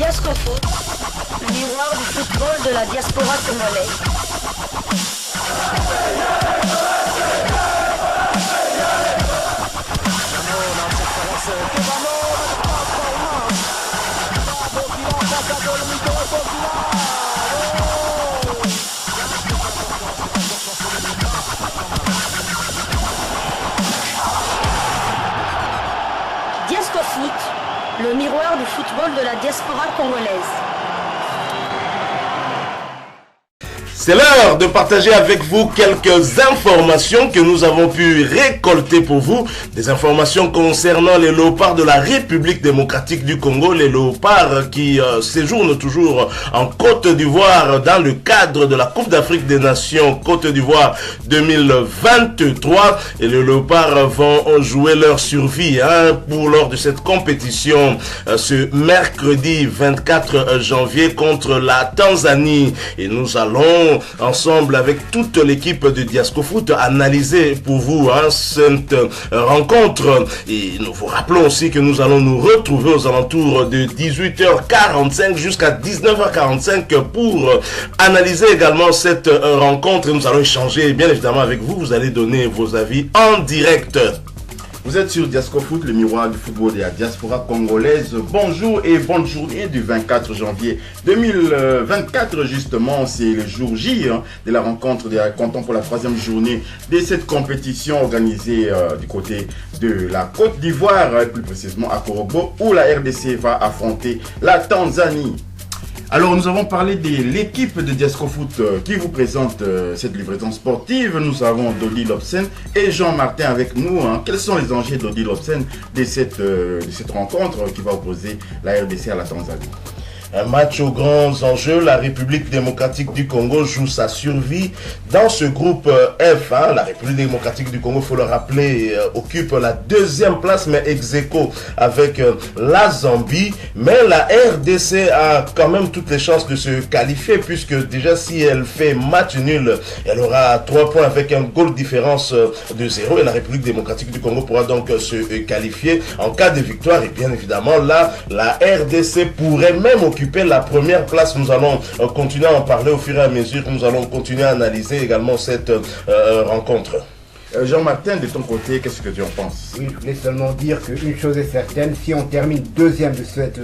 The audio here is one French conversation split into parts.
Diascofoot, le miroir du football de la diaspora congolaise. Diascofoot, le miroir du football de la diaspora congolaise. C'est l'heure de partager avec vous quelques informations que nous avons pu récolter pour vous. Des informations concernant les léopards de la République démocratique du Congo, les léopards qui séjournent toujours en Côte d'Ivoire dans le cadre de la Coupe d'Afrique des Nations Côte d'Ivoire 2023. Et les léopards vont jouer leur survie lors de cette compétition ce mercredi 24 janvier contre la Tanzanie. Et nous allons ensemble avec toute l'équipe de Diascofoot analyser pour vous cette rencontre, et nous vous rappelons aussi que nous allons nous retrouver aux alentours de 18h45 jusqu'à 19h45 pour analyser également cette rencontre, et nous allons échanger bien évidemment avec vous. Vous allez donner vos avis en direct. Vous êtes sur Diascofoot, le miroir du football de la diaspora congolaise. Bonjour et bonne journée du 24 janvier 2024. Justement, c'est le jour J de la rencontre de la canton pour la troisième journée de cette compétition organisée du côté de la Côte d'Ivoire, plus précisément à Korobo, où la RDC va affronter la Tanzanie. Alors, nous avons parlé de l'équipe de Diascofoot qui vous présente cette livraison sportive. Nous avons Dodi Lobsen et Jean-Martin avec nous. Quels sont les enjeux Dodi Lobsen de cette rencontre qui va opposer la RDC à la Tanzanie? Un match aux grands enjeux. La République démocratique du Congo joue sa survie dans ce groupe F. La République démocratique du Congo, il faut le rappeler, occupe la deuxième place, mais ex aequo avec la Zambie. Mais la RDC a quand même toutes les chances de se qualifier, puisque déjà si elle fait match nul, elle aura 3 points avec un goal différence de 0. Et la République démocratique du Congo pourra donc se qualifier en cas de victoire. Et bien évidemment, là, la RDC pourrait même occuper la première place. Nous allons continuer à en parler au fur et à mesure. Nous allons continuer à analyser également cette rencontre. Jean-Martin, de ton côté, qu'est-ce que tu en penses? Oui, je voulais seulement dire qu'une chose est certaine, si on termine deuxième de cette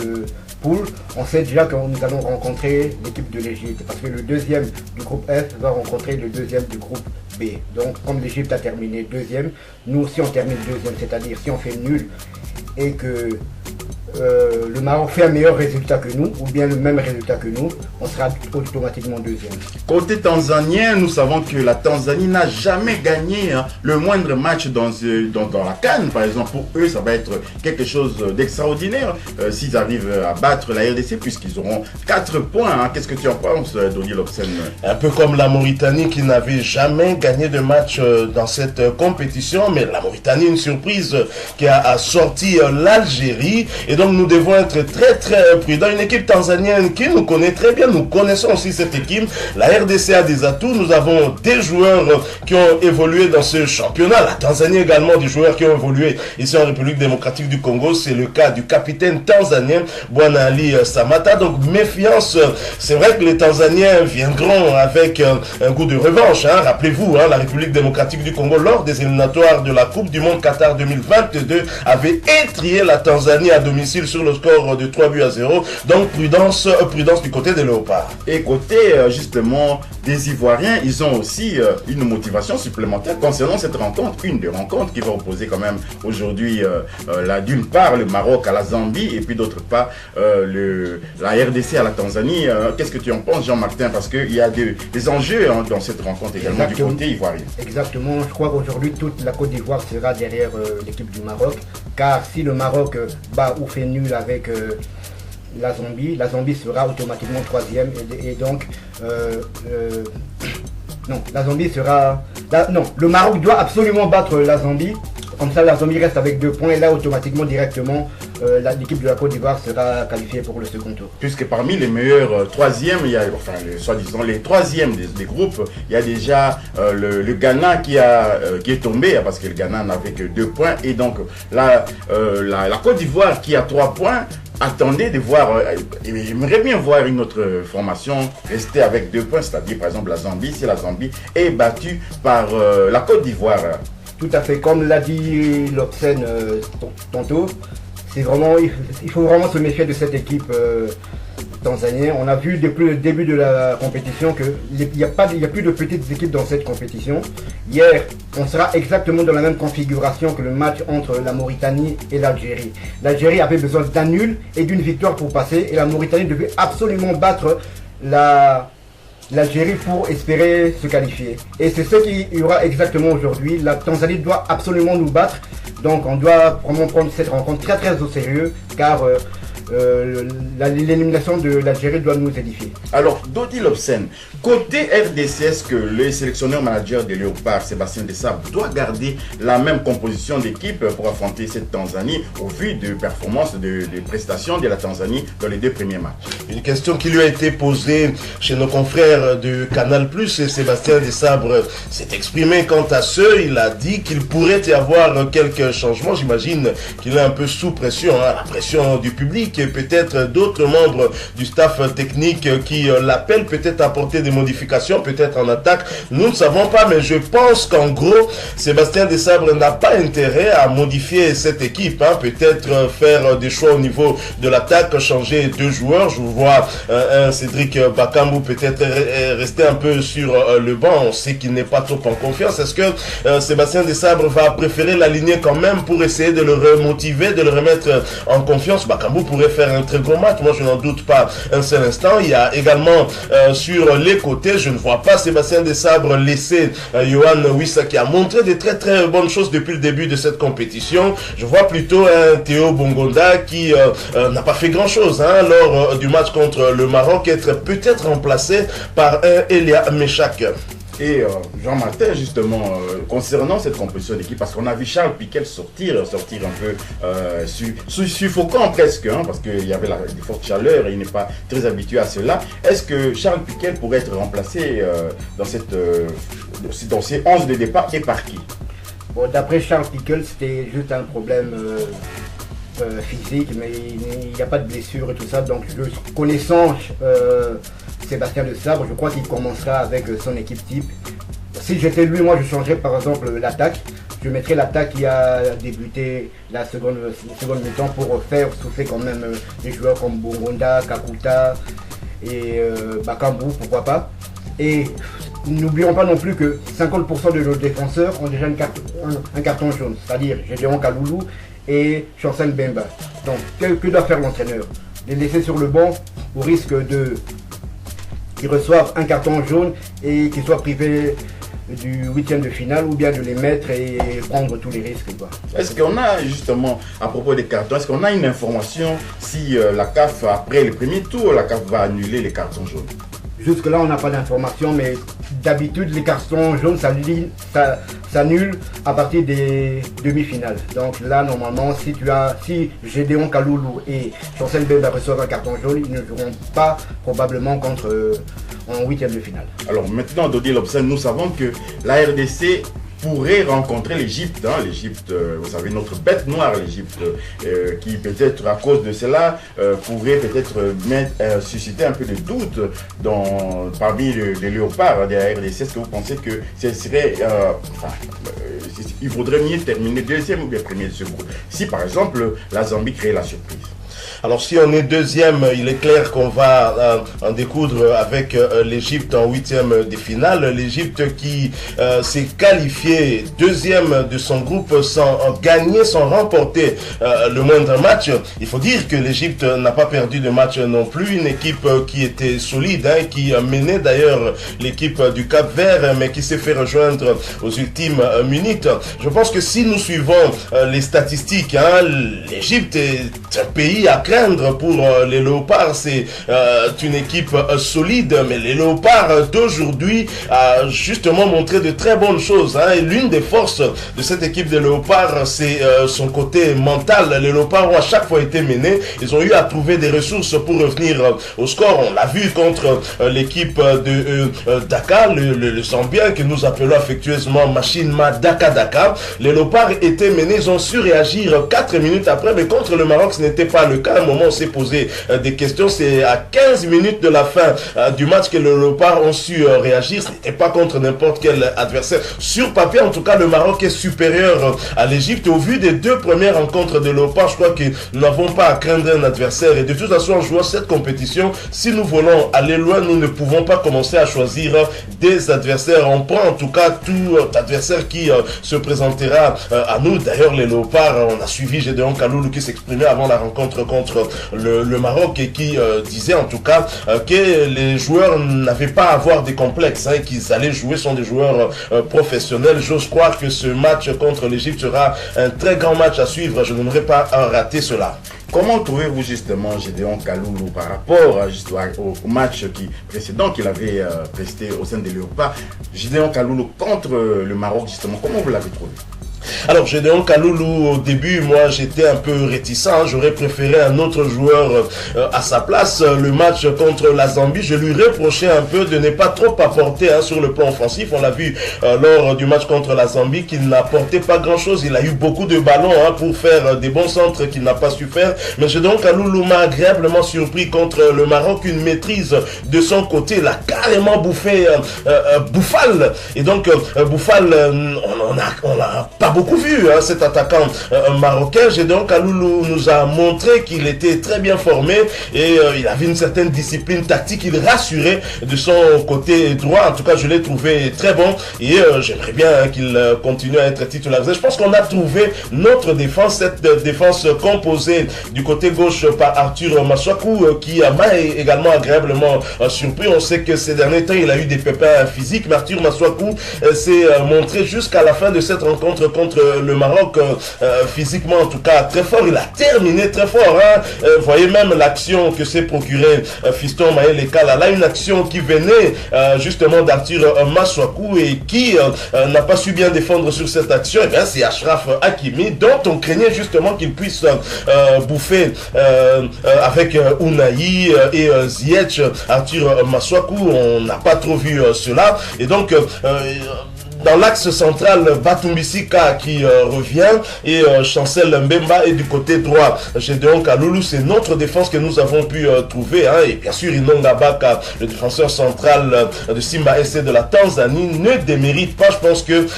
poule, on sait déjà que nous allons rencontrer l'équipe de l'Égypte, parce que le deuxième du groupe F va rencontrer le deuxième du groupe B. Donc, comme l'Égypte a terminé deuxième, nous, si on termine deuxième, c'est-à-dire si on fait nul et que le Maroc fait un meilleur résultat que nous, ou bien le même résultat que nous, on sera automatiquement deuxième. Côté tanzanien, nous savons que la Tanzanie n'a jamais gagné le moindre match dans la CAN, par exemple. Pour eux, ça va être quelque chose d'extraordinaire s'ils arrivent à battre la RDC, puisqu'ils auront 4 points. Qu'est-ce que tu en penses, Dodi Lobsen? Un peu comme la Mauritanie qui n'avait jamais gagné de match dans cette compétition, mais la Mauritanie, une surprise qui a sorti l'Algérie. Et donc nous devons être très très prudents. Une équipe tanzanienne qui nous connaît très bien, nous connaissons aussi cette équipe. La RDC a des atouts, nous avons des joueurs qui ont évolué dans ce championnat. La Tanzanie également, des joueurs qui ont évolué ici en République démocratique du Congo. C'est le cas du capitaine tanzanien Bwana Ali Samata. Donc méfiance, c'est vrai que les Tanzaniens viendront avec un goût de revanche. Rappelez-vous, la République démocratique du Congo, lors des éliminatoires de la Coupe du Monde Qatar 2022, avait étrié la Tanzanie à domicile sur le score de 3-0. Donc prudence du côté des léopards. Et côté justement des Ivoiriens, ils ont aussi une motivation supplémentaire concernant cette rencontre. Une des rencontres qui va opposer quand même aujourd'hui d'une part le Maroc à la Zambie et puis d'autre part la RDC à la Tanzanie. Qu'est-ce que tu en penses, Jean-Martin? Parce qu'il y a des enjeux dans cette rencontre également. Exactement. Du côté ivoirien. Exactement, je crois qu'aujourd'hui toute la Côte d'Ivoire sera derrière l'équipe du Maroc, car si le Maroc bat ou fait nul avec la Zambie sera automatiquement troisième et donc non, la Zambie sera... non, le Maroc doit absolument battre la Zambie Comme ça, la Zambie reste avec 2 points et là, automatiquement, directement, l'équipe de la Côte d'Ivoire sera qualifiée pour le second tour. Puisque parmi les meilleurs troisièmes, il y a, enfin, soi-disant les troisièmes des groupes, il y a déjà le Ghana qui est tombé, parce que le Ghana n'avait que 2 points. Et donc, la Côte d'Ivoire qui a 3 points, attendez de voir, j'aimerais bien voir une autre formation rester avec 2 points, c'est-à-dire par exemple la Zambie, si la Zambie est battue par la Côte d'Ivoire. Tout à fait, comme l'a dit Lobsen tantôt, c'est vraiment, il faut vraiment se méfier de cette équipe tanzanienne. On a vu depuis le début de la compétition qu'il n'y a plus de petites équipes dans cette compétition. Hier, on sera exactement dans la même configuration que le match entre la Mauritanie et l'Algérie. L'Algérie avait besoin d'un nul et d'une victoire pour passer et la Mauritanie devait absolument battre l'Algérie pour espérer se qualifier. Et c'est ce qu'il y aura exactement aujourd'hui. La Tanzanie doit absolument nous battre. Donc on doit vraiment prendre cette rencontre très très au sérieux car l'élimination de l'Algérie doit nous édifier. Alors, Dodi Lobsen, côté RDC, est-ce que le sélectionneur manager des Léopards, Sébastien Desabre, doit garder la même composition d'équipe pour affronter cette Tanzanie au vu de performances, de prestations de la Tanzanie dans les 2 premiers matchs? Une question qui lui a été posée chez nos confrères de Canal+, et Sébastien Desabre s'est exprimé quant à ce. Il a dit qu'il pourrait y avoir quelques changements. J'imagine qu'il est un peu sous pression, la pression du public et peut-être d'autres membres du staff technique qui l'appellent peut-être à apporter des modifications, peut-être en attaque. Nous ne savons pas, mais je pense qu'en gros, Sébastien Desabre n'a pas intérêt à modifier cette équipe. Peut-être faire des choix au niveau de l'attaque, changer 2 joueurs. Je vois un Cédric Bakambu peut-être rester un peu sur le banc. On sait qu'il n'est pas trop en confiance. Est-ce que Sébastien Desabre va préférer l'aligner quand même pour essayer de le remotiver, de le remettre en confiance? Bakambu pourrait faire un très gros match, moi je n'en doute pas un seul instant. Il y a également sur les côtés, je ne vois pas Sébastien Desabre laisser Yohan Wissa qui a montré des très très bonnes choses depuis le début de cette compétition. Je vois plutôt un Théo Bongonda qui n'a pas fait grand chose lors du match contre le Maroc, être peut-être remplacé par un Elia Meshak. Et Jean-Martin, justement, concernant cette composition d'équipe, parce qu'on a vu Charles Piquet sortir un peu suffocant presque, parce qu'il y avait des fortes chaleurs et il n'est pas très habitué à cela. Est-ce que Charles Piquet pourrait être remplacé dans ces 11 de départ et par qui? Bon, d'après Charles Piquet, c'était juste un problème physique, mais il n'y a pas de blessure et tout ça. Donc, connaissant Sébastien Desabre, je crois qu'il commencera avec son équipe type. Si j'étais lui, moi je changerais par exemple l'attaque. Je mettrais l'attaque qui a débuté la seconde mi-temps pour faire souffler quand même des joueurs comme Bongonda, Kakuta et Bakambu, pourquoi pas. Et n'oublions pas non plus que 50% de nos défenseurs ont déjà un carton jaune, c'est-à-dire Gédéon Kaloulou et Chancel Bemba. Donc que doit faire l'entraîneur? Les laisser sur le banc au risque qu'ils reçoivent un carton jaune et qu'ils soient privés du 8e de finale, ou bien de les mettre et prendre tous les risques. Est-ce qu'on a justement, à propos des cartons, est-ce qu'on a une information si la CAF, après le premier tour, la CAF va annuler les cartons jaunes? Jusque-là, on n'a pas d'informations, mais d'habitude, les cartons jaunes s'annulent à partir des demi-finales. Donc là, normalement, si Gédéon Kaloulou et Chancel Bemba reçoivent un carton jaune, ils ne joueront pas probablement en 8e de finale. Alors maintenant, Dodi Lobsen, nous savons que la RDC pourrait rencontrer l'Égypte. L'Égypte, vous savez, notre bête noire, l'Égypte, qui peut-être à cause de cela pourrait peut-être susciter un peu de doute parmi les léopards de la RDC. Est-ce que vous pensez que ce serait, il vaudrait mieux terminer 2e ou bien 1er de ce groupe si par exemple la Zambie crée la surprise? Alors si on est 2e, il est clair qu'on va en découdre avec l'Égypte en 8e de finale. L'Égypte qui s'est qualifiée 2e de son groupe sans gagner, sans remporter le moindre match. Il faut dire que l'Égypte n'a pas perdu de match non plus. Une équipe qui était solide, qui menait d'ailleurs l'équipe du Cap-Vert, mais qui s'est fait rejoindre aux ultimes minutes. Je pense que si nous suivons les statistiques, l'Égypte est un pays à craindre pour les Léopards. C'est une équipe solide, mais les Léopards d'aujourd'hui a justement montré de très bonnes choses. Hein. Et l'une des forces de cette équipe des Léopards, c'est son côté mental. Les Léopards ont à chaque fois été menés. Ils ont eu à trouver des ressources pour revenir au score. On l'a vu contre l'équipe de Dakar, le Zambien, que nous appelons affectueusement Machine Ma Daka. Les Léopards étaient menés, ils ont su réagir 4 minutes après, mais contre le Maroc, ce n'était pas le cas. À un moment, on s'est posé des questions. C'est à 15 minutes de la fin du match que les Léopards ont su réagir. Ce n'était pas contre n'importe quel adversaire. Sur papier, en tout cas, le Maroc est supérieur à l'Égypte. Au vu des 2 premières rencontres de Léopards, je crois que nous n'avons pas à craindre un adversaire. Et de toute façon, en jouant cette compétition, si nous voulons aller loin, nous ne pouvons pas commencer à choisir des adversaires. On prend en tout cas tout adversaire qui se présentera à nous. D'ailleurs, les Léopards, on a suivi Gédéon Kaloulou qui s'exprimait avant la rencontre contre le Maroc et qui disait en tout cas que les joueurs n'avaient pas à avoir des complexes, hein, qu'ils allaient jouer, sont des joueurs professionnels. J'ose croire que ce match contre l'Égypte sera un très grand match à suivre. Je n'aimerais pas rater cela. Comment trouvez-vous justement Gédéon Kaloulou par rapport au match précédent qu'il avait presté au sein des Léopards? Gédéon Kaloulou contre le Maroc, justement, comment vous l'avez trouvé? Alors, Gédéon Kaloulou, au début, moi, j'étais un peu réticent. Hein. J'aurais préféré un autre joueur à sa place. Le match contre la Zambie, je lui reprochais un peu de ne pas trop apporter sur le plan offensif. On l'a vu lors du match contre la Zambie qu'il n'apportait pas grand-chose. Il a eu beaucoup de ballons pour faire des bons centres qu'il n'a pas su faire. Mais Gédéon Kaloulou m'a agréablement surpris contre le Maroc. Une maîtrise de son côté. Il a carrément bouffé Bouffal. Et donc, Bouffal, on n'a pas beaucoup vu cet attaquant marocain. Gédéon Kaloulou nous a montré qu'il était très bien formé et il avait une certaine discipline tactique. Il rassurait de son côté droit. En tout cas, je l'ai trouvé très bon et j'aimerais bien qu'il continue à être titularisé. Je pense qu'on a trouvé notre défense, cette défense composée du côté gauche par Arthur Massakou qui m'a également agréablement surpris. On sait que ces derniers temps, il a eu des pépins physiques, mais Arthur Massakou s'est montré jusqu'à la fin de cette rencontre contre le Maroc, physiquement en tout cas très fort. Il a terminé très fort. Vous voyez même l'action que s'est procuré Fiston Maël Ekala. Là, une action qui venait justement d'Arthur Massakou et qui n'a pas su bien défendre sur cette action. Et bien, c'est Achraf Hakimi dont on craignait justement qu'il puisse bouffer avec Ounahi et Ziyech Arthur Massakou. On n'a pas trop vu cela. Et donc, dans l'axe central, Batumbisika qui revient et Chancel Mbemba est du côté droit. Gédéon Kaloulou, c'est notre défense que nous avons pu trouver. Et bien sûr, Inonga Baka, le défenseur central de Simba SC de la Tanzanie, ne démérite pas. Je pense que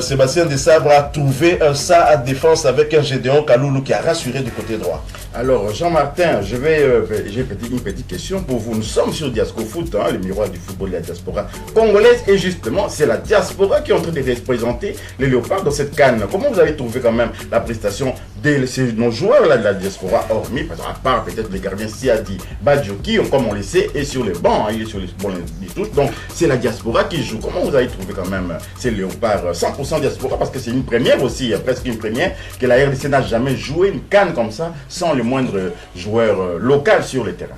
Sébastien Desabre a trouvé sa défense avec un Gédéon Kaloulou qui a rassuré du côté droit. Alors, Jean-Martin, j'ai une petite question pour vous. Nous sommes sur Diasco Foot, le miroir du football de la diaspora congolaise. Et justement, c'est la diaspora qui est en train de représenter les Léopards dans cette CAN. Comment vous avez trouvé quand même la prestation de nos joueurs là, de la diaspora, hormis, à part peut-être les gardiens Siadi, Badjoki, comme on le sait, et sur les bancs, il est sur les bancs de tous. Donc, c'est la diaspora qui joue. Comment vous avez trouvé quand même ces Léopards 100% diaspora? Parce que c'est une première aussi, presque une première, que la RDC n'a jamais joué une CAN comme ça, sans le moindre joueur local sur le terrain.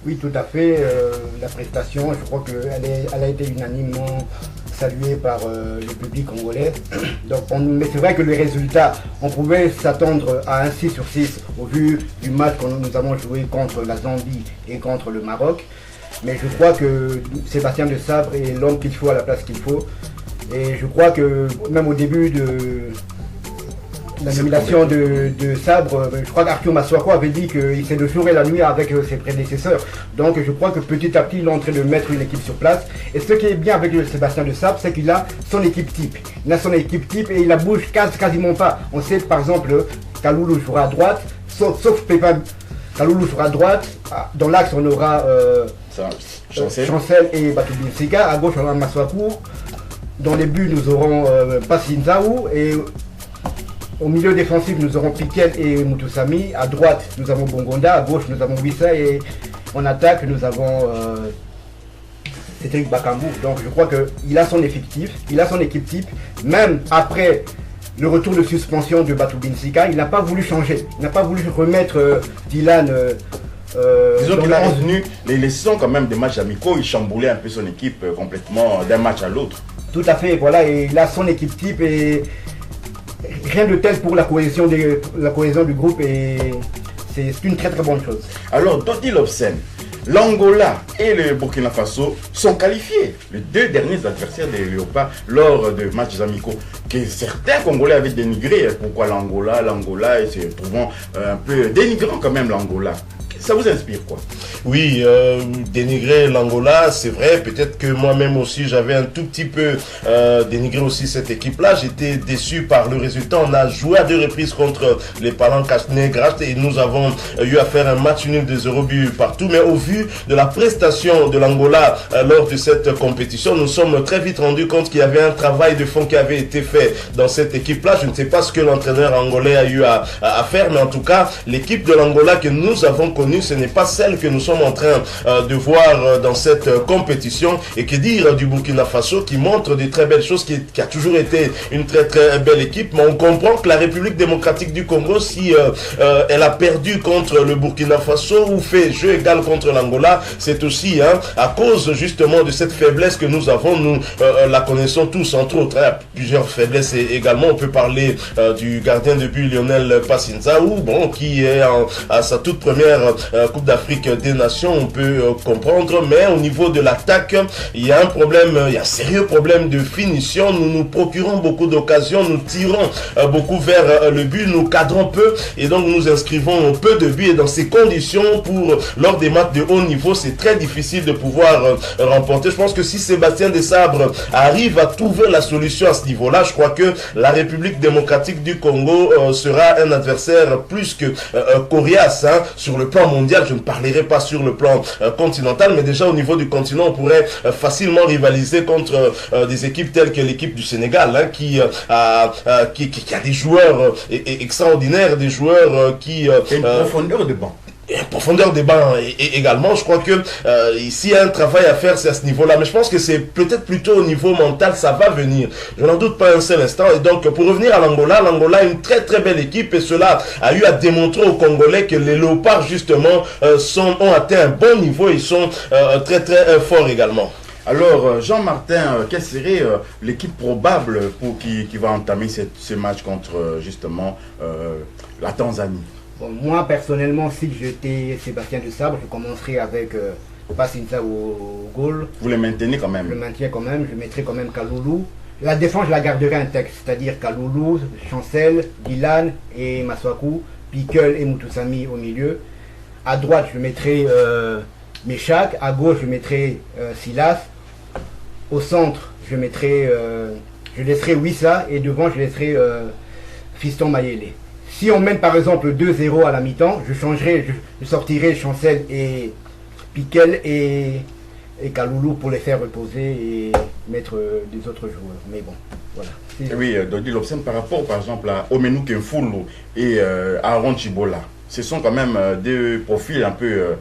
Oui, tout à fait. La prestation, je crois qu'elle a été unanimement saluée par le public congolais. Donc, mais c'est vrai que les résultats, on pouvait s'attendre à un 6 sur 6 au vu du match que nous avons joué contre la Zambie et contre le Maroc. Mais je crois que Sébastien Desabre est l'homme qu'il faut à la place qu'il faut. Et je crois que même au début de la nomination de Sabre, je crois qu'Arthur Massakou avait dit qu'il c'est le jour et la nuit avec ses prédécesseurs. Donc je crois que petit à petit il est en train de mettre une équipe sur place. Et ce qui est bien avec Sébastien Desabre, c'est qu'il a son équipe type. Il a son équipe type et il la bouge quasiment pas. On sait par exemple Kaloulou jouera à droite, sauf Pépin. Kaloulou jouera à droite. Dans l'axe on aura Chancel et Batumbisika. À gauche on aura Massakou. Dans les buts nous aurons Passinzaou et au milieu défensif, nous aurons Piquet et Moutoussami. À droite, nous avons Bongonda. À gauche, nous avons Wissa. Et en attaque, nous avons Cédric Bakambu. Donc, je crois qu'il a son effectif. Il a son équipe type. Même après le retour de suspension de Batu Binsika, il n'a pas voulu changer. Il n'a pas voulu remettre Dylan disons qu'il a retenu les leçons quand même des matchs amicaux. Il chamboulait un peu son équipe complètement d'un match à l'autre. Tout à fait, voilà, et il a son équipe type et rien de tel pour la cohésion du groupe et c'est une très très bonne chose. Alors, Dodi Lobsen, l'Angola et le Burkina Faso sont qualifiés, les deux derniers adversaires des Léopards lors de matchs amicaux que certains Congolais avaient dénigré. Pourquoi l'Angola et se trouvant un peu dénigrant quand même l'Angola. Ça vous inspire quoi? Oui, dénigrer l'Angola, c'est vrai. Peut-être que moi-même aussi, j'avais un tout petit peu dénigré aussi cette équipe-là. J'étais déçu par le résultat. On a joué à 2 reprises contre les Palancas Negras et nous avons eu à faire un match nul de 0 but partout. Mais au vu de la prestation de l'Angola lors de cette compétition, nous sommes très vite rendus compte qu'il y avait un travail de fond qui avait été fait dans cette équipe-là. Je ne sais pas ce que l'entraîneur angolais a eu à faire, mais en tout cas, l'équipe de l'Angola que nous avons connue, ce n'est pas celle que nous sommes en train de voir dans cette compétition. Et que dire du Burkina Faso qui montre de très belles choses, qui a toujours été une très très belle équipe. Mais on comprend que la République démocratique du Congo, si elle a perdu contre le Burkina Faso ou fait jeu égal contre l'Angola, c'est aussi à cause justement de cette faiblesse que nous avons. Nous la connaissons tous, entre autres. Plusieurs faiblesses également. On peut parler du gardien de but Lionel Passinza, qui est à sa toute première Coupe d'Afrique des Nations, on peut comprendre, mais au niveau de l'attaque, il y a un problème, il y a un sérieux problème de finition. Nous nous procurons beaucoup d'occasions, nous tirons beaucoup vers le but, nous cadrons peu et donc nous inscrivons peu de buts. Et dans ces conditions, lors des matchs de haut niveau, c'est très difficile de pouvoir remporter. Je pense que si Sébastien Desabre arrive à trouver la solution à ce niveau-là, je crois que la République démocratique du Congo sera un adversaire plus que coriace sur le plan mondial. Je ne parlerai pas sur le plan continental, mais déjà au niveau du continent, on pourrait facilement rivaliser contre des équipes telles que l'équipe du Sénégal, qui a des joueurs extraordinaires, des joueurs qui... une profondeur de banc. Profondeur des bancs également. Je crois que s'il y a un travail à faire, c'est à ce niveau-là. Mais je pense que c'est peut-être plutôt au niveau mental, ça va venir. Je n'en doute pas un seul instant. Et donc, pour revenir à l'Angola, l'Angola a une très très belle équipe et cela a eu à démontrer aux Congolais que les Léopards, justement, ont atteint un bon niveau et ils sont très très forts également. Alors, Jean-Martin, quelle serait l'équipe probable qui va entamer ce match contre, justement, la Tanzanie? Bon, moi, personnellement, si j'étais Sébastien Desabre, je commencerais avec Passinza au goal. Vous les maintenez quand même? Je le maintiens quand même, je mettrai quand même Kaloulou. La défense, je la garderai intacte, c'est-à-dire Kaloulou, Chancel, Dylan et Maswaku, Piquel et Mutusami au milieu. À droite, je mettrai Meshak, à gauche, je mettrai Silas. Au centre, je laisserai Wissa et devant, je laisserai Fiston Mayele. Si on mène par exemple 2-0 à la mi-temps, je sortirai Chancel et Piquel et Kaloulou pour les faire reposer et mettre des autres joueurs. Mais bon, voilà. Oui, Dodi Lobsen, par rapport par exemple à Omenu Kemfulu et Aaron Chibola, ce sont quand même deux profils un peu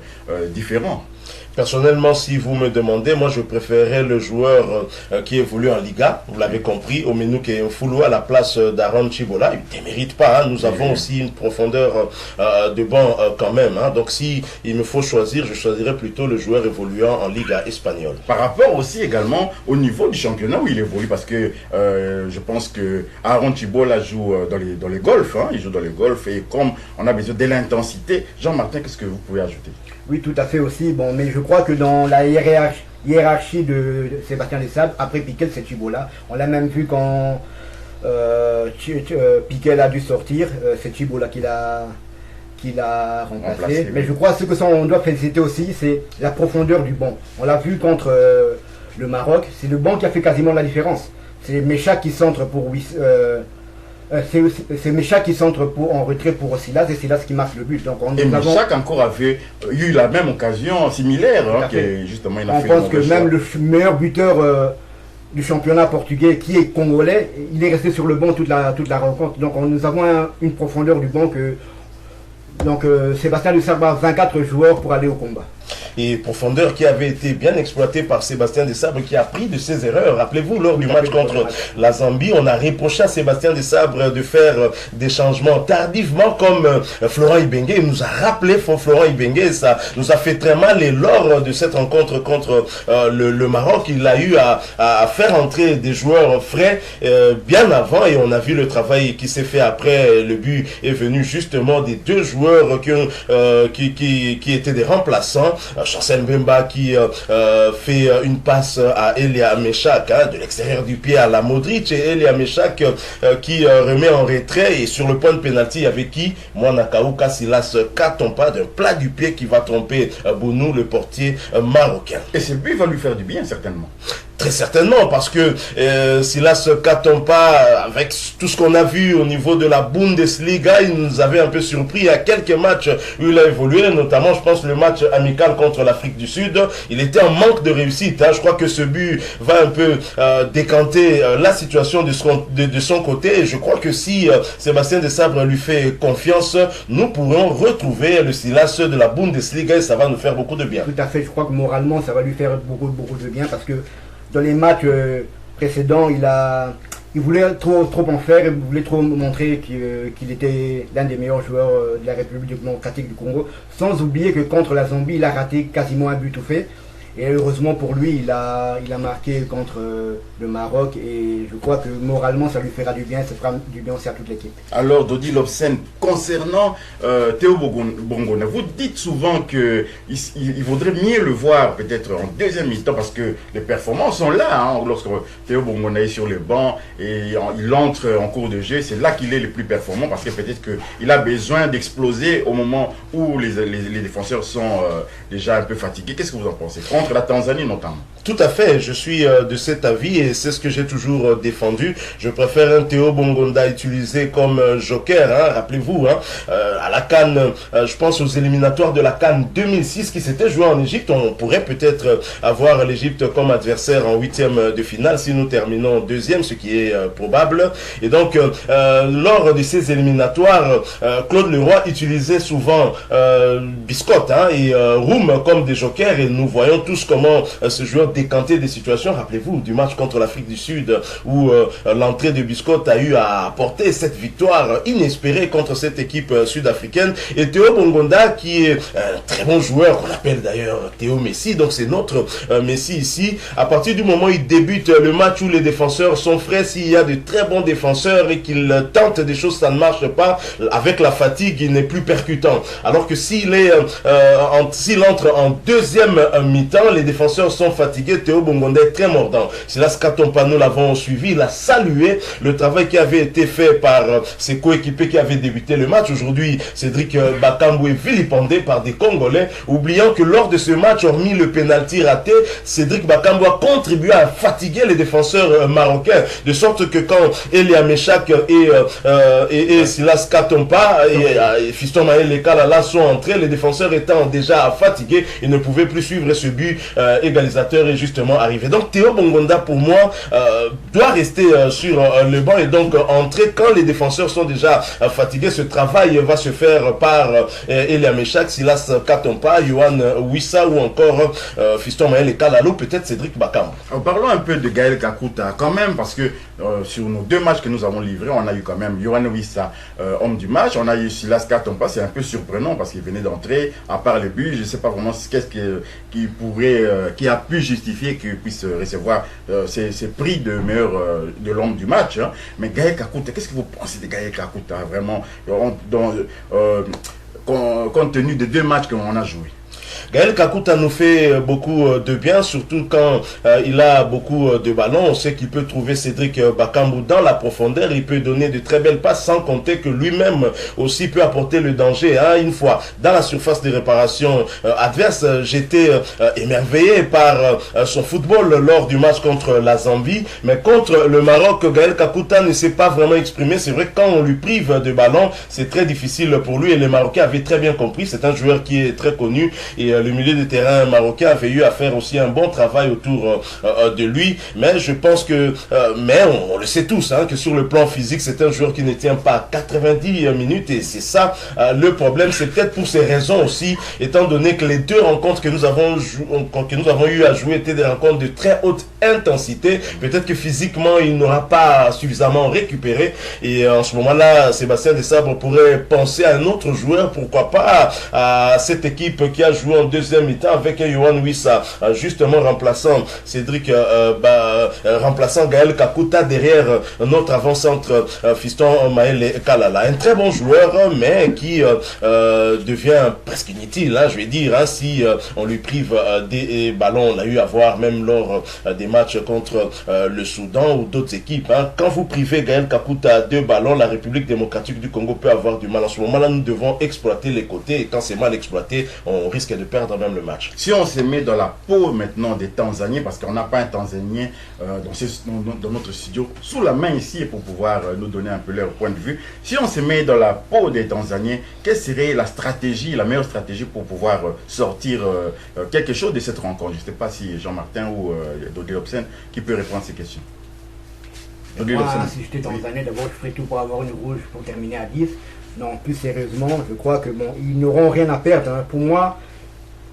différents. Personnellement, si vous me demandez, moi je préférerais le joueur qui évolue en Liga, vous l'avez compris, Omenu Kemfulu à la place d'Aaron Chibola. Il ne démérite pas, nous avons aussi une profondeur de banc quand même. Donc si il me faut choisir, je choisirais plutôt le joueur évoluant en Liga espagnole. Par rapport aussi également au niveau du championnat où il évolue, parce que je pense que Aaron Chibola joue dans les golfs, il joue dans les golfs et comme on a besoin de l'intensité, Jean-Martin, qu'est-ce que vous pouvez ajouter? Oui, tout à fait aussi. Bon, mais je crois que dans la hiérarchie de Sébastien Desabre, après Piquel, c'est Chibola. On l'a même vu quand Piquel a dû sortir, c'est Chibola qui l'a remplacé. Mais je crois que ce que on doit féliciter aussi, c'est la profondeur du banc. On l'a vu contre le Maroc, c'est le banc qui a fait quasiment la différence. C'est Meshak qui centre pour c'est Meshak qui centre en retrait pour Silas et Silas qui marque le but. Donc Meshak encore avait eu la même occasion similaire. Justement, on pense que même le meilleur buteur du championnat portugais qui est congolais, il est resté sur le banc toute la rencontre. Donc nous avons une profondeur du banc que Sébastien Desabre a 24 joueurs pour aller au combat. et profondeur qui avait été bien exploité par Sébastien Desabre, qui a pris de ses erreurs. Rappelez-vous, lors du match contre la Zambie, on a reproché à Sébastien Desabre de faire des changements tardivement comme Florent Ibenge. Il nous a rappelé Florent Ibenge, et ça nous a fait très mal. Et lors de cette rencontre contre le Maroc, il a eu à faire entrer des joueurs frais bien avant, et on a vu le travail qui s'est fait après. Le but est venu justement des deux joueurs qui étaient des remplaçants. Chancel Mbemba qui fait une passe à Elia Meshak, de l'extérieur du pied à la Modric, et Elia Meshak qui remet en retrait, et sur le point de pénalty, il y avait qui? Mwanakaouka Silas Katompa, d'un plat du pied qui va tromper Bounou, le portier marocain. Et ce but va lui faire du bien, certainement. Très certainement, parce que Silas Katompa, avec tout ce qu'on a vu au niveau de la Bundesliga, il nous avait un peu surpris à quelques matchs où il a évolué, notamment, je pense, le match amical contre l'Afrique du Sud. Il était en manque de réussite. Je crois que ce but va un peu décanter la situation de son côté. Et je crois que si Sébastien Desabre lui fait confiance, nous pourrons retrouver le Silas de la Bundesliga, et ça va nous faire beaucoup de bien. Tout à fait, je crois que moralement, ça va lui faire beaucoup de bien, parce que dans les matchs précédents, il voulait trop en faire, il voulait trop montrer qu'il était l'un des meilleurs joueurs de la République démocratique du Congo, sans oublier que contre la Zambie, il a raté quasiment un but tout fait. Et heureusement pour lui, il a marqué contre le Maroc, et je crois que moralement ça lui fera du bien, ça fera du bien aussi à toute l'équipe. Alors Dodi Lobsen, concernant Théo Bongona, vous dites souvent qu'il vaudrait mieux le voir peut-être en deuxième mi-temps, parce que les performances sont là, lorsque Théo Bongona est sur le banc et il entre en cours de jeu, c'est là qu'il est le plus performant, parce que peut-être qu'il a besoin d'exploser au moment où les défenseurs sont déjà un peu fatigués. Qu'est-ce que vous en pensez? Contre la Tanzanie notamment. Tout à fait, je suis de cet avis, et c'est ce que j'ai toujours défendu. Je préfère un Théo Bongonda utilisé comme joker, rappelez-vous, à la CAN, je pense aux éliminatoires de la CAN 2006 qui s'était joué en Égypte. On pourrait peut-être avoir l'Égypte comme adversaire en huitième de finale si nous terminons deuxième, ce qui est probable. Et donc, lors de ces éliminatoires, Claude Leroy utilisait souvent Biscotte et Roum comme des jokers, et nous voyons tous comment ce joueur décantait des situations. Rappelez-vous du match contre l'Afrique du Sud où l'entrée de Biscotte a eu à apporter cette victoire inespérée contre cette équipe sud-africaine. Et Théo Bongonda, qui est un très bon joueur, qu'on appelle d'ailleurs Théo Messi, donc c'est notre Messi ici. À partir du moment où il débute le match où les défenseurs sont frais, s'il y a de très bons défenseurs et qu'il tente des choses, ça ne marche pas. Avec la fatigue, il n'est plus percutant. Alors que s'il entre en deuxième mi-temps, les défenseurs sont fatigués. Théo Bongonda est très mordant. Silas Katompa, nous l'avons suivi, il a salué le travail qui avait été fait par ses coéquipiers qui avaient débuté le match. Aujourd'hui, Cédric Bakambu est vilipendé par des Congolais, oubliant que lors de ce match, hormis le pénalty raté, Cédric Bakambu a contribué à fatiguer les défenseurs marocains, de sorte que quand Elia Meshak et Silas Katompa et Fiston Maël Lekalala sont entrés, les défenseurs étant déjà fatigués, ils ne pouvaient plus suivre ce but égalisateur est justement arrivé. Donc Théo Bongonda, pour moi, doit rester sur le banc, et donc entrer quand les défenseurs sont déjà fatigués. Ce travail va se faire par Elia Meshak, Silas Katompa, Yohan Wissa, ou encore Fiston Maël Kalalou, peut-être Cédric Bakam. Parlons un peu de Gaël Kakuta quand même, parce que sur nos deux matchs que nous avons livrés, on a eu quand même Yohan Wissa, homme du match, on a eu Silas Katompa. C'est un peu surprenant parce qu'il venait d'entrer, à part le but, je ne sais pas vraiment qu'est-ce qui a pu justifier qu'il puisse recevoir ces prix de meilleur de l'homme du match. Mais Gaël Kakuta, qu'est-ce que vous pensez de Gaël Kakuta vraiment, compte tenu des deux matchs qu'on a joués? Gaël Kakuta nous fait beaucoup de bien, surtout quand il a beaucoup de ballons. On sait qu'il peut trouver Cédric Bakambu dans la profondeur. Il peut donner de très belles passes, sans compter que lui-même aussi peut apporter le danger. Une fois dans la surface de réparation adverse, j'étais émerveillé par son football lors du match contre la Zambie. Mais contre le Maroc, Gaël Kakuta ne s'est pas vraiment exprimé. C'est vrai que quand on lui prive de ballon, c'est très difficile pour lui. Et les Marocains avaient très bien compris. C'est un joueur qui est très connu. Et le milieu de terrain marocain avait eu à faire aussi un bon travail autour de lui, mais je pense que, mais on le sait tous, hein, que sur le plan physique, c'est un joueur qui ne tient pas 90 minutes, et c'est ça le problème. C'est peut-être pour ces raisons aussi, étant donné que les deux rencontres que nous avons eu à jouer étaient des rencontres de très haute intensité, peut-être que physiquement il n'aura pas suffisamment récupéré, et en ce moment-là, Sébastien Desabre pourrait penser à un autre joueur, pourquoi pas à cette équipe qui a joué en deuxième mi-temps avec Yohan Wissa, justement remplaçant Cédric, remplaçant Gaël Kakuta derrière notre avant-centre fiston Maël Kalala. Un très bon joueur, mais qui devient presque inutile, hein, je vais dire, hein, si on lui prive des ballons. On l'a eu à voir même lors des matchs contre le Soudan ou d'autres équipes. Hein. Quand vous privez Gaël Kakuta 2 ballons, la République démocratique du Congo peut avoir du mal. En ce moment-là, nous devons exploiter les côtés, et quand c'est mal exploité, on risque de perdre même le match. Si on se met dans la peau maintenant des Tanzaniens, parce qu'on n'a pas un Tanzanien dans notre studio sous la main ici pour pouvoir nous donner un peu leur point de vue, si on se met dans la peau des Tanzaniens, quelle serait la stratégie, la meilleure stratégie pour pouvoir sortir quelque chose de cette rencontre? Je ne sais pas si Jean-Martin ou Dodi Lobsen qui peut répondre à ces questions. Moi, si j'étais Tanzanien, d'abord je ferais tout pour avoir une rouge pour terminer à 10. Non, plus sérieusement, je crois que bon, ils n'auront rien à perdre. Hein. Pour moi,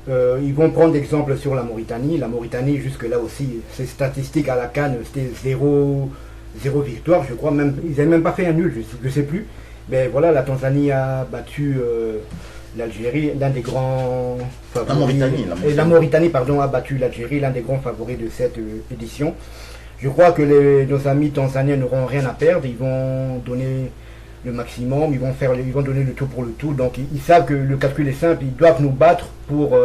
ils vont prendre exemple sur la Mauritanie. La Mauritanie, jusque-là aussi, ses statistiques à la CAN, c'était 0 victoire, je crois. Même, ils n'avaient même pas fait un nul, je ne sais plus. Mais voilà, la Tanzanie a battu l'Algérie, l'un des grands favoris. La Mauritanie, pardon, a battu l'Algérie, l'un des grands favoris de cette édition. Je crois que nos amis tanzaniens n'auront rien à perdre. Ils vont donner le maximum, ils vont donner le tout pour le tout. Donc ils savent que le calcul est simple, ils doivent nous battre pour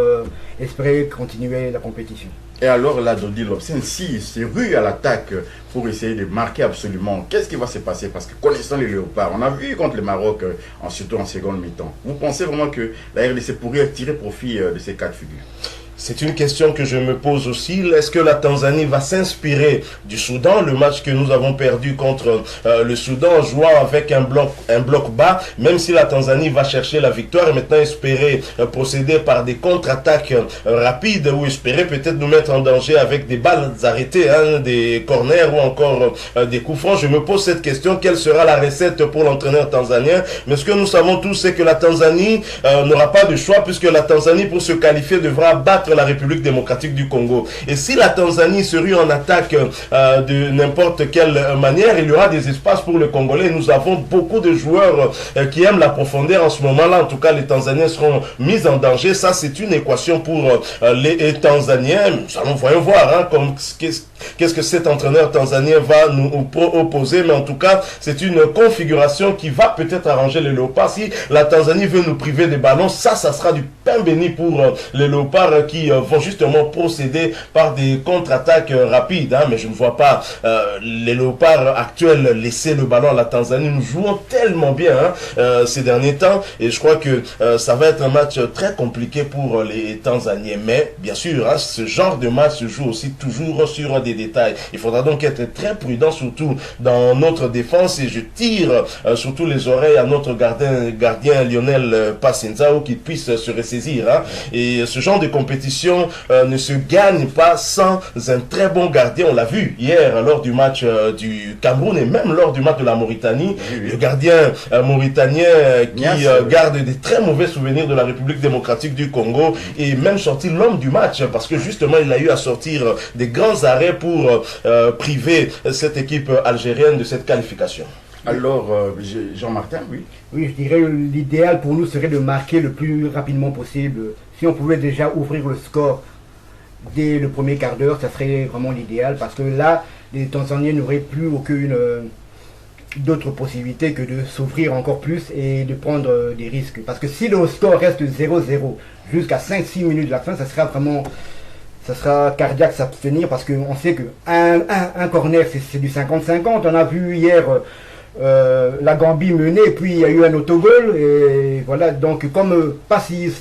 espérer continuer la compétition. Et alors là, Dodi Lobsen, si c'est rue à l'attaque pour essayer de marquer absolument, qu'est-ce qui va se passer? Parce que connaissant les Léopards, on a vu contre le Maroc, surtout en seconde mi-temps. Vous pensez vraiment que la RDC pourrait tirer profit de ces cas de figure? C'est une question que je me pose aussi. Est-ce que la Tanzanie va s'inspirer du Soudan, le match que nous avons perdu contre le Soudan en jouant avec un bloc bas, même si la Tanzanie va chercher la victoire et maintenant espérer procéder par des contre-attaques rapides ou espérer peut-être nous mettre en danger avec des balles arrêtées, hein, des corners ou encore des coups francs. Je me pose cette question, quelle sera la recette pour l'entraîneur tanzanien? Mais ce que nous savons tous, c'est que la Tanzanie n'aura pas de choix, puisque la Tanzanie, pour se qualifier, devra battre la République démocratique du Congo. Et si la Tanzanie se rue en attaque de n'importe quelle manière, il y aura des espaces pour les Congolais. Nous avons beaucoup de joueurs qui aiment la profondeur en ce moment-là. En tout cas, les Tanzaniens seront mis en danger. Ça, c'est une équation pour les Tanzaniens. Nous voyons voir hein, qu'est-ce que cet entraîneur tanzanien va nous opposer. Mais en tout cas, c'est une configuration qui va peut-être arranger les Léopards. Si la Tanzanie veut nous priver des ballons, ça sera du pain béni pour les Léopards qui vont justement procéder par des contre-attaques rapides. Hein, mais je ne vois pas les Léopards actuels laisser le ballon à la Tanzanie. Nous jouons tellement bien hein, ces derniers temps. Et je crois que ça va être un match très compliqué pour les Tanzaniens. Mais bien sûr, hein, ce genre de match se joue aussi toujours sur des détails. Il faudra donc être très prudent, surtout dans notre défense. Et je tire surtout les oreilles à notre gardien Lionel Passenzao qui puisse se ressaisir. Hein. Et ce genre de compétition ne se gagne pas sans un très bon gardien. On l'a vu hier lors du match du Cameroun et même lors du match de la Mauritanie. Oui. Le gardien mauritanien qui garde des très mauvais souvenirs de la République démocratique du Congo et même sorti l'homme du match parce que justement il a eu à sortir des grands arrêts pour priver cette équipe algérienne de cette qualification. Alors, Jean-Martin, oui. Oui, je dirais l'idéal pour nous serait de marquer le plus rapidement possible. Si on pouvait déjà ouvrir le score dès le premier quart d'heure, ça serait vraiment l'idéal parce que là, les Tanzaniens n'auraient plus aucune d'autre possibilité que de s'ouvrir encore plus et de prendre des risques. Parce que si le score reste 0-0 jusqu'à 5-6 minutes de la fin, ça sera vraiment... ça sera cardiaque s'abstenir parce qu'on sait qu'un corner c'est du 50-50. On a vu hier la Gambie mener, puis il y a eu un autogol. Et voilà, donc comme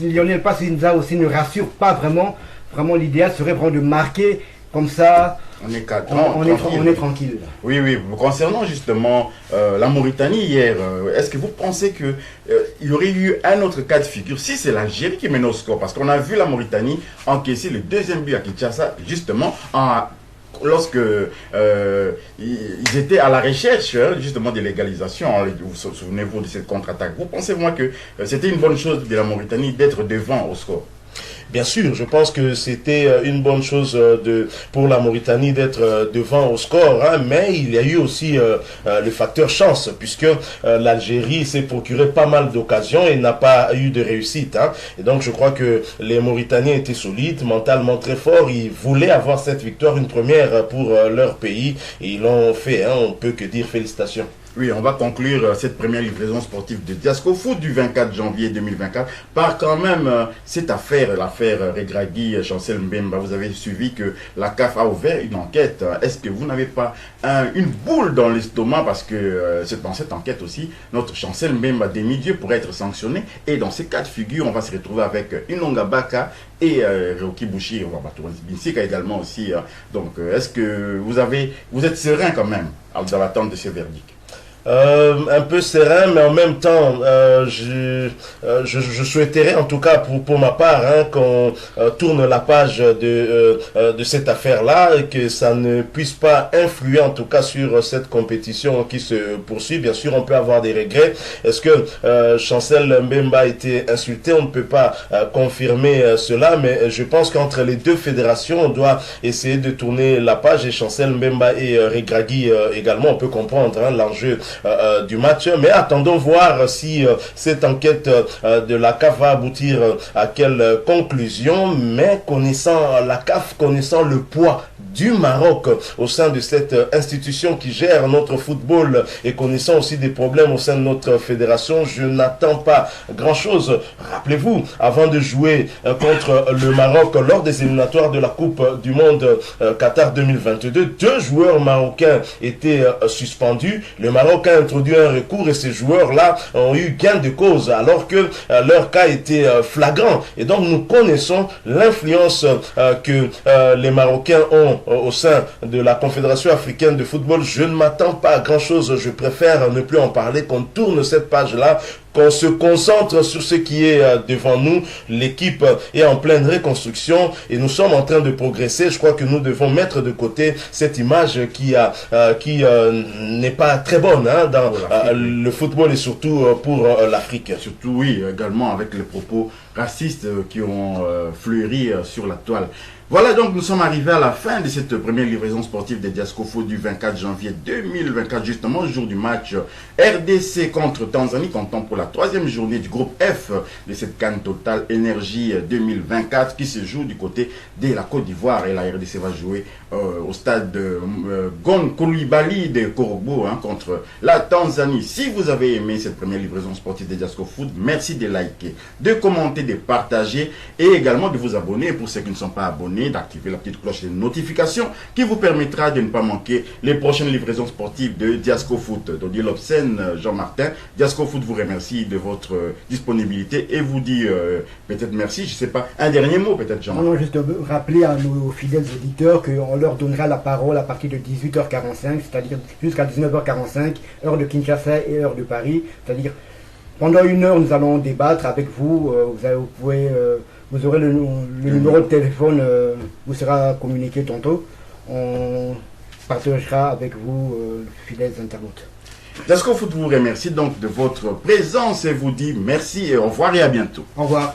Lionel Passinza aussi ne rassure pas vraiment l'idéal serait vraiment de marquer comme ça On est on est tranquille. Oui, oui. Concernant justement la Mauritanie hier, est-ce que vous pensez que il y aurait eu un autre cas de figure si c'est l'Algérie qui mène au score? Parce qu'on a vu la Mauritanie encaisser le deuxième but à Kinshasa, justement, lorsque ils étaient à la recherche justement de l'égalisation. Vous souvenez-vous de cette contre-attaque? Vous pensez moi que c'était une bonne chose de la Mauritanie d'être devant au score? Bien sûr, je pense que c'était une bonne chose pour la Mauritanie d'être devant au score, hein, mais il y a eu aussi le facteur chance, puisque l'Algérie s'est procuré pas mal d'occasions et n'a pas eu de réussite. Hein. Et donc je crois que les Mauritaniens étaient solides, mentalement très forts, ils voulaient avoir cette victoire, une première pour leur pays, et ils l'ont fait, hein, on peut que dire félicitations. Oui, on va conclure cette première livraison sportive de Diasco Foot du 24 janvier 2024 par quand même cette affaire, l'affaire Regragui, Chancel Mbemba. Vous avez suivi que la CAF a ouvert une enquête. Est-ce que vous n'avez pas une boule dans l'estomac parce que dans cette enquête aussi, notre Chancel Mbemba demi-dieu pourrait être sanctionné et dans ces cas de figure, on va se retrouver avec Inonga Baka et Reoki Bouchi, Binsika également aussi. Donc, est-ce que vous êtes serein quand même dans l'attente de ce verdict? Un peu serein, mais en même temps, je souhaiterais, en tout cas pour ma part, hein, qu'on tourne la page de cette affaire-là et que ça ne puisse pas influer, en tout cas, sur cette compétition qui se poursuit. Bien sûr, on peut avoir des regrets. Est-ce que Chancel Mbemba a été insulté? On ne peut pas confirmer cela, mais je pense qu'entre les deux fédérations, on doit essayer de tourner la page. Et Chancel Mbemba et Regragui également, on peut comprendre hein, l'enjeu du match, mais attendons voir si cette enquête de la CAF va aboutir à quelle conclusion. Mais connaissant la CAF, connaissant le poids du Maroc au sein de cette institution qui gère notre football et connaissant aussi des problèmes au sein de notre fédération, je n'attends pas grand chose. Rappelez-vous, avant de jouer contre le Maroc lors des éliminatoires de la Coupe du Monde Qatar 2022, 2 joueurs marocains étaient suspendus. Le Maroc a introduit un recours et ces joueurs-là ont eu gain de cause alors que leur cas était flagrant. Et donc nous connaissons l'influence que les Marocains ont au sein de la Confédération africaine de football. Je ne m'attends pas à grand chose, je préfère ne plus en parler, qu'on tourne cette page-là, qu'on se concentre sur ce qui est devant nous. L'équipe est en pleine reconstruction et nous sommes en train de progresser. Je crois que nous devons mettre de côté cette image qui n'est pas très bonne hein, dans le football et surtout pour l'Afrique. Surtout, oui, également avec les propos racistes qui ont fleuri sur la toile. Voilà, donc nous sommes arrivés à la fin de cette première livraison sportive des Diasco Foot du 24 janvier 2024, justement le jour du match RDC contre Tanzanie, comptant pour la 3e journée du groupe F de cette CAN Total Énergie 2024 qui se joue du côté de la Côte d'Ivoire. Et la RDC va jouer au stade de Gon Koulibaly de Korobo hein, contre la Tanzanie. Si vous avez aimé cette première livraison sportive des Diasco Foot, merci de liker, de commenter, de partager et également de vous abonner pour ceux qui ne sont pas abonnés, d'activer la petite cloche de notification qui vous permettra de ne pas manquer les prochaines livraisons sportives de Diasco Foot. Dodi Lobsen, Jean-Martin, Diasco Foot vous remercie de votre disponibilité et vous dit peut-être merci, je ne sais pas, un dernier mot peut-être Jean. Non, juste rappeler à nos fidèles auditeurs qu'on leur donnera la parole à partir de 18h45, c'est-à-dire jusqu'à 19h45, heure de Kinshasa et heure de Paris, c'est-à-dire pendant 1 heure nous allons débattre avec vous, vous aurez le numéro de téléphone, vous sera communiqué tantôt. On partagera avec vous, fidèles internautes. Diasco Foot vous remercie donc de votre présence et vous dit merci et au revoir et à bientôt. Au revoir.